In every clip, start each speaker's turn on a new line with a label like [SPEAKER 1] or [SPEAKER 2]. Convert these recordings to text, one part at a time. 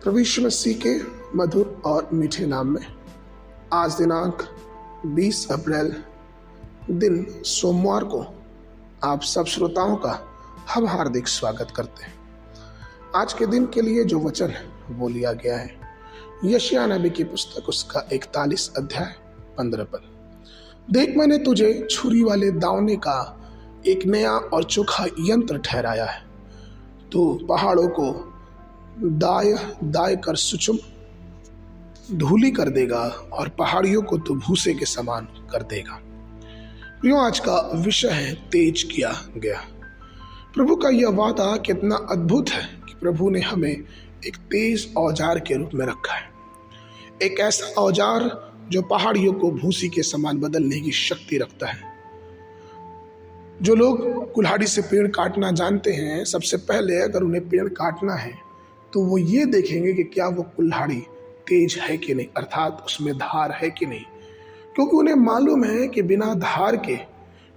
[SPEAKER 1] प्रभु यीशु मसीह के मधुर और मीठे नाम में आज दिनांक 20 अप्रैल दिन सोमवार को आप सब श्रोताओं का हम हार्दिक स्वागत करते हैं। आज के दिन के लिए जो वचन वो लिया गया है यशायाह नबी की पुस्तक उसका 41 अध्याय 15 पद। देख, मैंने तुझे छुरी वाले दावने का एक नया और चोखा यंत्र ठहराया है। तू पहाड़ों को दाय दाय कर सुचुम धूली कर देगा और पहाड़ियों को तो भूसे के समान कर देगा। प्रियो, आज का विषय है तेज किया गया। प्रभु का यह वादा कितना अद्भुत है कि प्रभु ने हमें एक तेज औजार के रूप में रखा है। एक ऐसा औजार जो पहाड़ियों को भूसी के समान बदलने की शक्ति रखता है। जो लोग कुल्हाड़ी से पेड़ काटना जानते हैं, सबसे पहले अगर उन्हें पेड़ काटना है तो वो ये देखेंगे कि क्या वो कुल्हाड़ी तेज है कि नहीं, अर्थात उसमें धार है कि नहीं, क्योंकि उन्हें मालूम है कि बिना धार के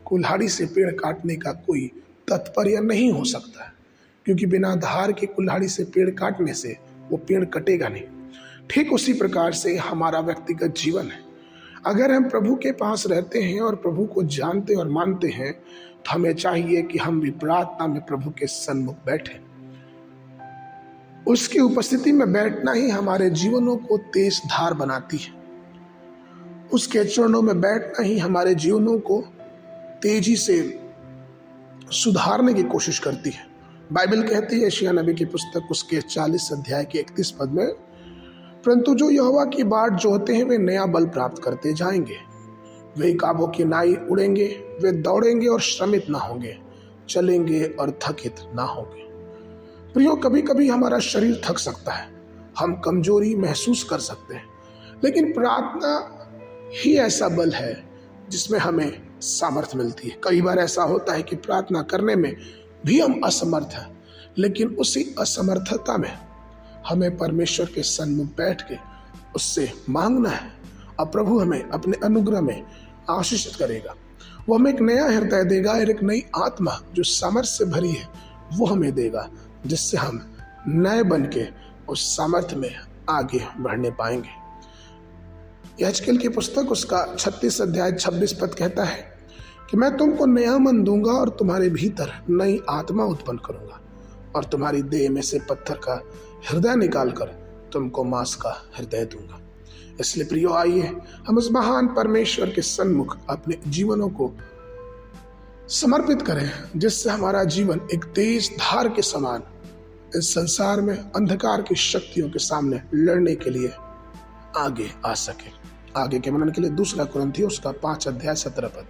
[SPEAKER 1] कुल्हाड़ी से पेड़ काटने का कोई तात्पर्य नहीं हो सकता है, क्योंकि बिना धार के कुल्हाड़ी से पेड़ काटने से वो पेड़ कटेगा नहीं। ठीक उसी प्रकार से हमारा व्यक्तिगत जीवन है। अगर हम प्रभु के पास रहते हैं और प्रभु को जानते और मानते हैं तो हमें चाहिए कि हम भी प्रार्थना में प्रभु के सन्मुख बैठें। उसकी उपस्थिति में बैठना ही हमारे जीवनों को तेज धार बनाती है। उसके चरणों में बैठना ही हमारे जीवनों को तेजी से सुधारने की कोशिश करती है। बाइबल कहती है यशायाह नबी की पुस्तक उसके 40 अध्याय के 31 पद में, परंतु जो यहोवा की बाट जोहते हैं वे नया बल प्राप्त करते जाएंगे। वे काबों की नाई उड़ेंगे, वे दौड़ेंगे और श्रमित ना होंगे, चलेंगे और थकित ना होंगे। प्रियो, कभी कभी हमारा शरीर थक सकता है, हम कमजोरी महसूस कर सकते हैं, लेकिन प्रार्थना ही ऐसा बल है जिसमें हमें सामर्थ्य मिलती है। कई बार ऐसा होता है कि प्रार्थना करने में भी हम असमर्थ हैं, लेकिन उसी असमर्थता में हमें परमेश्वर के सन्मुख बैठ के उससे मांगना है और प्रभु हमें अपने अनुग्रह में आशीषित करेगा। वो हमें एक नया हृदय देगा और एक नई आत्मा जो सामर्थ्य से भरी है वो हमें देगा, जिससे हम नए बन के उस सामर्थ्य में आगे बढ़ने पाएंगे। यहेजकेल की पुस्तक उसका 36 अध्याय 26 पद कहता है कि मैं तुमको नया मन दूंगा और तुम्हारे भीतर नई आत्मा उत्पन्न करूंगा और तुम्हारी देह में से पत्थर का हृदय निकालकर तुमको मांस का हृदय दूंगा। इसलिए प्रियो, आइए हम उस महान परमेश्वर के सन्मुख अपने जीवनों को समर्पित करें, जिससे हमारा जीवन एक तेज धार के समान इस संसार में अंधकार की शक्तियों के सामने लड़ने के लिए आगे आ सके। आगे के वर्णन के लिए 2 कुरिन्थियों उसका 5 अध्याय 17 पद।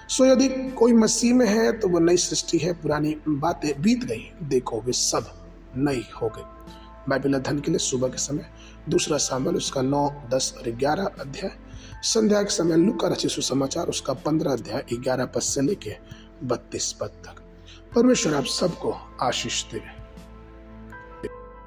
[SPEAKER 1] सो यदि कोई मसीह में है तो वो नई सृष्टि है, पुरानी बातें बीत गई, देखो वे सब नई हो गई। बाइबल अध्ययन के लिए सुबह के समय 2 सामुएल उसका 9, 10 और 11 अध्याय, संध्या के समय लूका रचित सुसमाचार उसका 15 अध्याय 11 पद से लेके 32 पद तक। परमेश्वर आप सबको आशीष दे।